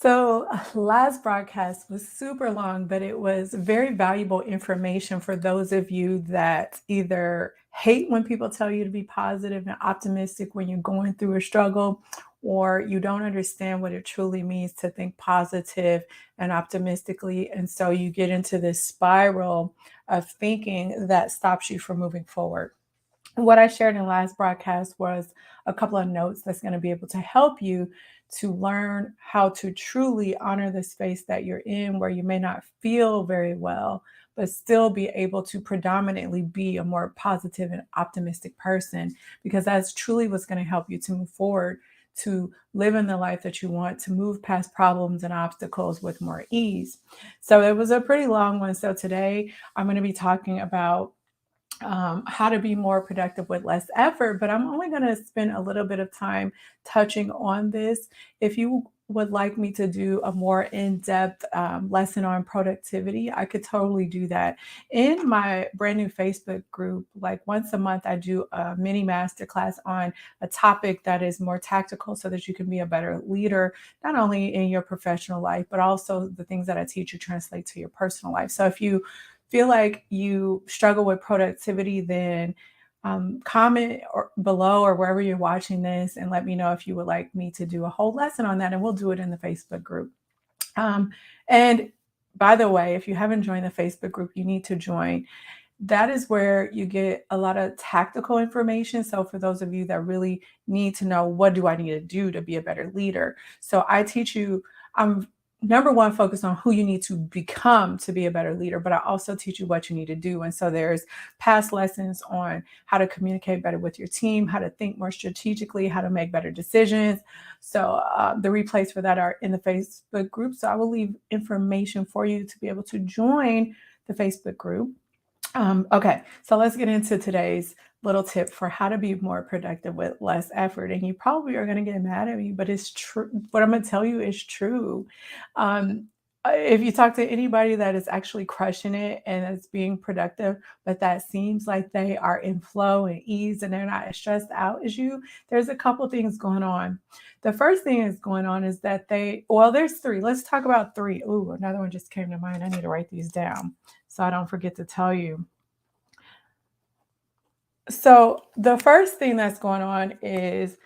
So, last broadcast was super long, but it was very valuable information for those of you that either hate when people tell you to be positive and optimistic when you're going through a struggle, or you don't understand what it truly means to think positive and optimistically. And so you get into this spiral of thinking that stops you from moving forward. What I shared in last broadcast was a couple of notes that's going to be able to help you to learn how to truly honor the space that you're in where you may not feel very well, but still be able to predominantly be a more positive and optimistic person, because that's truly what's going to help you to move forward, to live in the life that you want, to move past problems and obstacles with more ease. So it was a pretty long one. So today I'm going to be talking about how to be more productive with less effort, but I'm only going to spend a little bit of time touching on this. If you would like me to do a more in-depth lesson on productivity, I could totally do that in my brand new Facebook group. Like once a month, I do a mini masterclass on a topic that is more tactical so that you can be a better leader, not only in your professional life, but also the things that I teach you translate to your personal life. So if you feel like you struggle with productivity, then comment or below or wherever you're watching this and let me know if you would like me to do a whole lesson on that, and we'll do it in the Facebook group. Um, and by the way, if you haven't joined the Facebook group, you need to join. That is where you get a lot of tactical information. So for those of you that really need to know, what do I need to do to be a better leader? So I teach you, I'm number one focused on who you need to become to be a better leader, but I also teach you what you need to do. And so there's past lessons on how to communicate better with your team, how to think more strategically, how to make better decisions. So the replays for that are in the Facebook group. So I will leave information for you to be able to join the Facebook group. Okay, so let's get into today's little tip for how to be more productive with less effort. And you probably are going to get mad at me, but it's true. What I'm going to tell you is true. Um, if you talk to anybody that is actually crushing it and is being productive, but that seems like they are in flow and ease and they're not as stressed out as you, there's a couple things going on. The first thing is going on is that there's three. Let's talk about three. Ooh, another one just came to mind. I need to write these down so I don't forget to tell you. So, the first thing that's going on is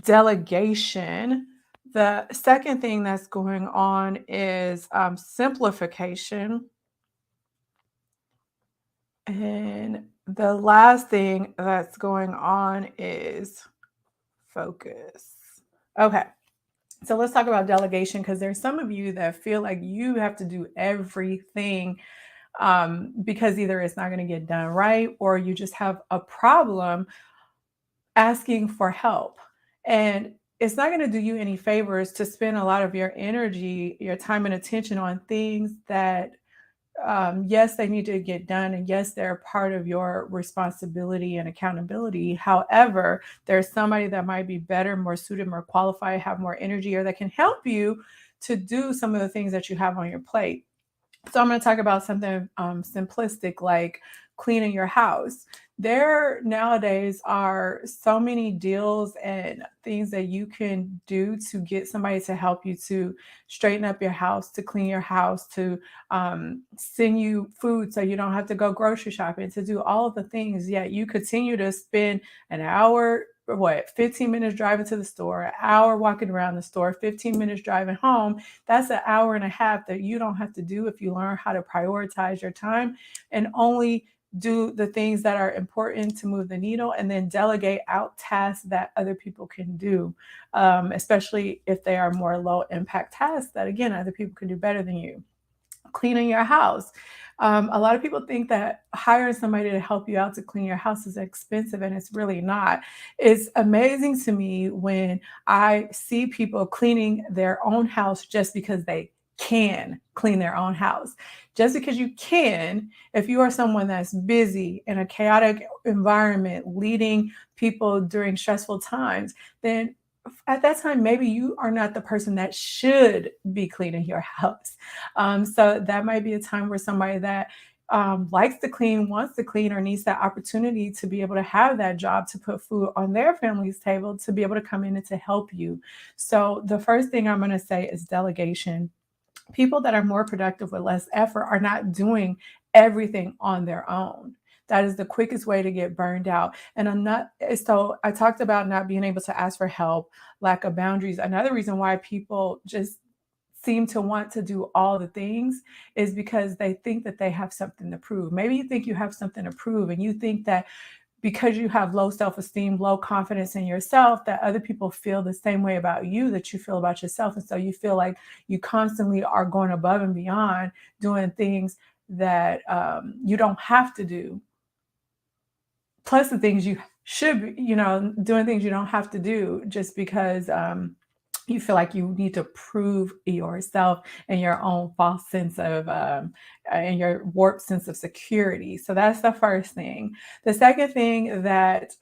delegation. The second thing that's going on is simplification. And the last thing that's going on is focus. Okay. So let's talk about delegation, because there's some of you that feel like you have to do everything because either it's not going to get done right or you just have a problem asking for help. And it's not going to do you any favors to spend a lot of your energy, your time, and attention on things that, yes, they need to get done. And yes, they're part of your responsibility and accountability. However, there's somebody that might be better, more suited, more qualified, have more energy, or that can help you to do some of the things that you have on your plate. So I'm going to talk about something simplistic like cleaning your house. There nowadays are so many deals and things that you can do to get somebody to help you to straighten up your house, to clean your house, to send you food so you don't have to go grocery shopping, to do all of the things. Yet you continue to spend an hour, or what, 15 minutes driving to the store, an hour walking around the store, 15 minutes driving home. That's an hour and a half that you don't have to do if you learn how to prioritize your time and only do the things that are important to move the needle, and then delegate out tasks that other people can do, especially if they are more low impact tasks that, again, other people can do better than you. Cleaning your house. A lot of people think that hiring somebody to help you out to clean your house is expensive, and it's really not. It's amazing to me when I see people cleaning their own house just because they can clean their own house. Just because you can, if you are someone that's busy in a chaotic environment, leading people during stressful times, then at that time, maybe you are not the person that should be cleaning your house. So that might be a time where somebody that likes to clean, wants to clean, or needs that opportunity to be able to have that job to put food on their family's table to be able to come in and to help you. So, the first thing I'm going to say is delegation. People that are more productive with less effort are not doing everything on their own. That is the quickest way to get burned out. And I'm not, so I talked about not being able to ask for help, lack of boundaries. Another reason why people just seem to want to do all the things is because they think that they have something to prove. Maybe you think you have something to prove, and you think that because you have low self-esteem, low confidence in yourself, that other people feel the same way about you that you feel about yourself. And so you feel like you constantly are going above and beyond doing things that you don't have to do, plus the things you should be, doing things you don't have to do just because you feel like you need to prove yourself and your own false sense of and your warped sense of security. So that's the first thing. The second thing that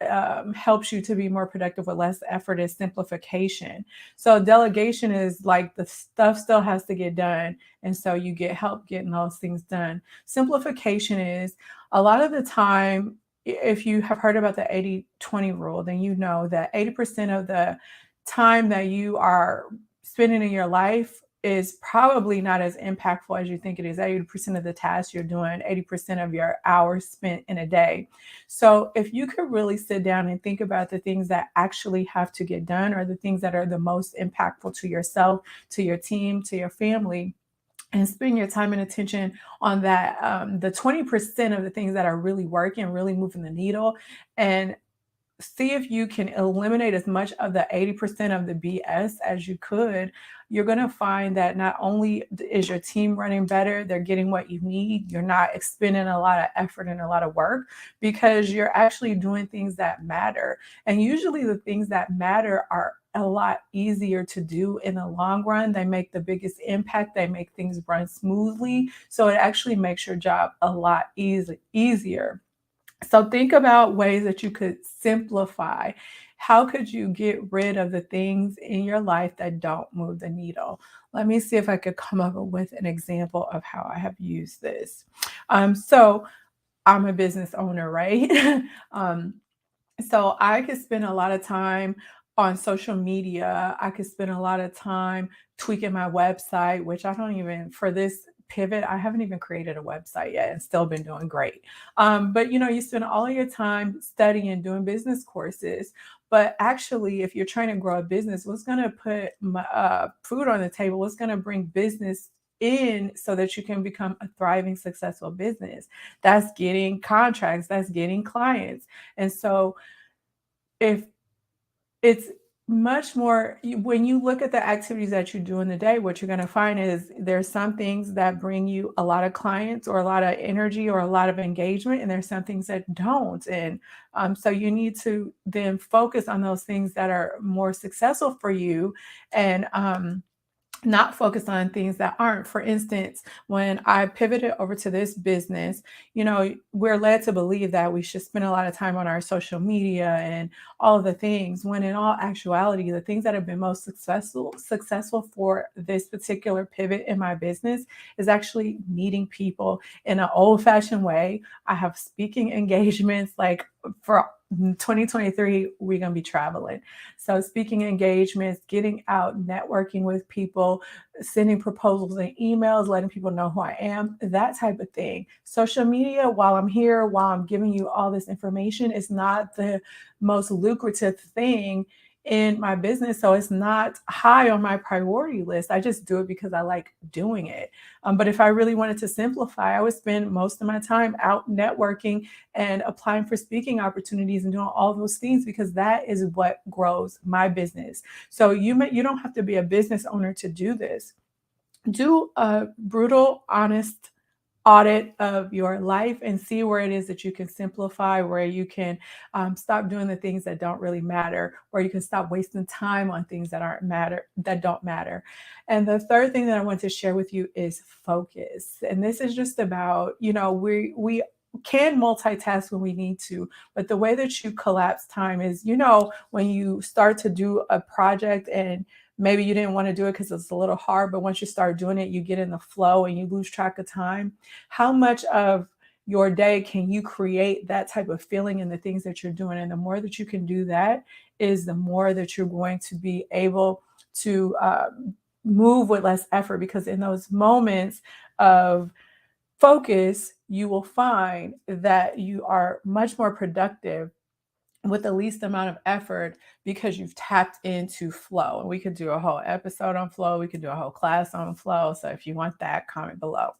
helps you to be more productive with less effort is simplification. So delegation is like the stuff still has to get done, and so you get help getting those things done. Simplification is a lot of the time, if you have heard about the 80-20 rule, then you know that 80% of the time that you are spending in your life is probably not as impactful as you think it is. 80% of the tasks you're doing, 80% of your hours spent in a day. So if you could really sit down and think about the things that actually have to get done, or the things that are the most impactful to yourself, to your team, to your family, and spend your time and attention on that, the 20% of the things that are really working, really moving the needle, and see if you can eliminate as much of the 80% of the BS as you could. You're going to find that not only is your team running better, they're getting what you need. You're not expending a lot of effort and a lot of work because you're actually doing things that matter. And usually the things that matter are a lot easier to do in the long run. They make the biggest impact. They make things run smoothly. So it actually makes your job a lot easier. So think about ways that you could simplify. How could you get rid of the things in your life that don't move the needle? Let me see if I could come up with an example of how I have used this. So I'm a business owner, right? um, so I could spend a lot of time on social media. I could spend a lot of time tweaking my website, which I don't even, for this pivot, I haven't even created a website yet and still been doing great. But you spend all of your time studying, doing business courses. But actually, if you're trying to grow a business, what's going to put food on the table? What's going to bring business in so that you can become a thriving, successful business? That's getting contracts, that's getting clients. And so if it's much more when you look at the activities that you do in the day, what you're going to find is there's some things that bring you a lot of clients or a lot of energy or a lot of engagement, and there's some things that don't. And so you need to then focus on those things that are more successful for you, and not focus on things that aren't. For instance, when I pivoted over to this business, we're led to believe that we should spend a lot of time on our social media and all of the things, when in all actuality, the things that have been most successful for this particular pivot in my business is actually meeting people in an old-fashioned way. I have speaking engagements, like for 2023, we're going to be traveling. So speaking engagements, getting out, networking with people, sending proposals and emails, letting people know who I am, that type of thing. Social media, while I'm here, while I'm giving you all this information, is not the most lucrative thing in my business. So it's not high on my priority list. I just do it because I like doing it. But if I really wanted to simplify, I would spend most of my time out networking and applying for speaking opportunities and doing all those things, because that is what grows my business. So you don't have to be a business owner to do this. Do a brutal, honest audit of your life and see where it is that you can simplify, where you can stop doing the things that don't really matter, where you can stop wasting time on things that don't matter. And the third thing that I want to share with you is focus. And this is just about, we can multitask when we need to, but the way that you collapse time is, when you start to do a project and maybe you didn't want to do it because it's a little hard, but once you start doing it, you get in the flow and you lose track of time. How much of your day, can you create that type of feeling in the things that you're doing? And the more that you can do that, is the more that you're going to be able to move with less effort, because in those moments of focus, you will find that you are much more productive with the least amount of effort, because you've tapped into flow. And we could do a whole episode on flow. We could do a whole class on flow. So if you want that, comment below.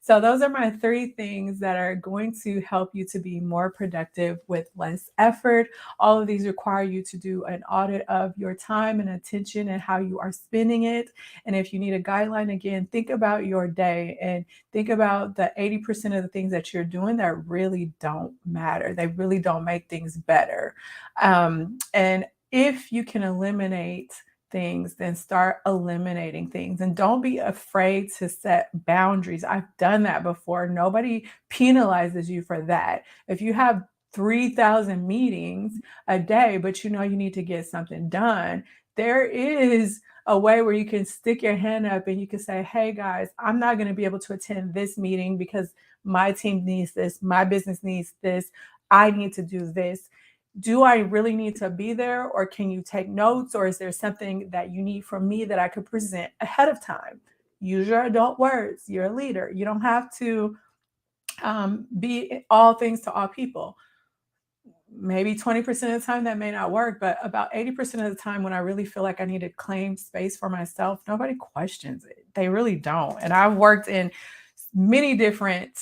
So those are my 3 things that are going to help you to be more productive with less effort. All of these require you to do an audit of your time and attention and how you are spending it. And if you need a guideline, again, think about your day and think about the 80% of the things that you're doing that really don't matter. They really don't make things better. And if you can eliminate things, then start eliminating things. And don't be afraid to set boundaries. I've done that before. Nobody penalizes you for that. If you have 3,000 meetings a day, but you know you need to get something done, there is a way where you can stick your hand up and you can say, hey guys, I'm not going to be able to attend this meeting because my team needs this, my business needs this, I need to do this. Do I really need to be there, or can you take notes, or is there something that you need from me that I could present ahead of time? Use your adult words. You're a leader. You don't have to be all things to all people. Maybe 20% of the time that may not work, but about 80% of the time when I really feel like I need to claim space for myself, nobody questions it. They really don't. And I've worked in many different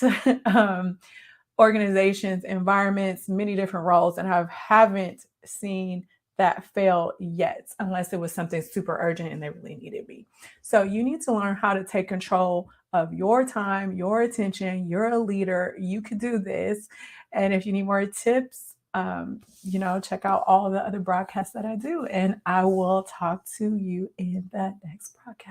organizations, environments, many different roles, and I haven't seen that fail yet, unless it was something super urgent and they really needed me. So you need to learn how to take control of your time, your attention. You're a leader. You could do this. And if you need more tips, check out all the other broadcasts that I do, and I will talk to you in the next broadcast.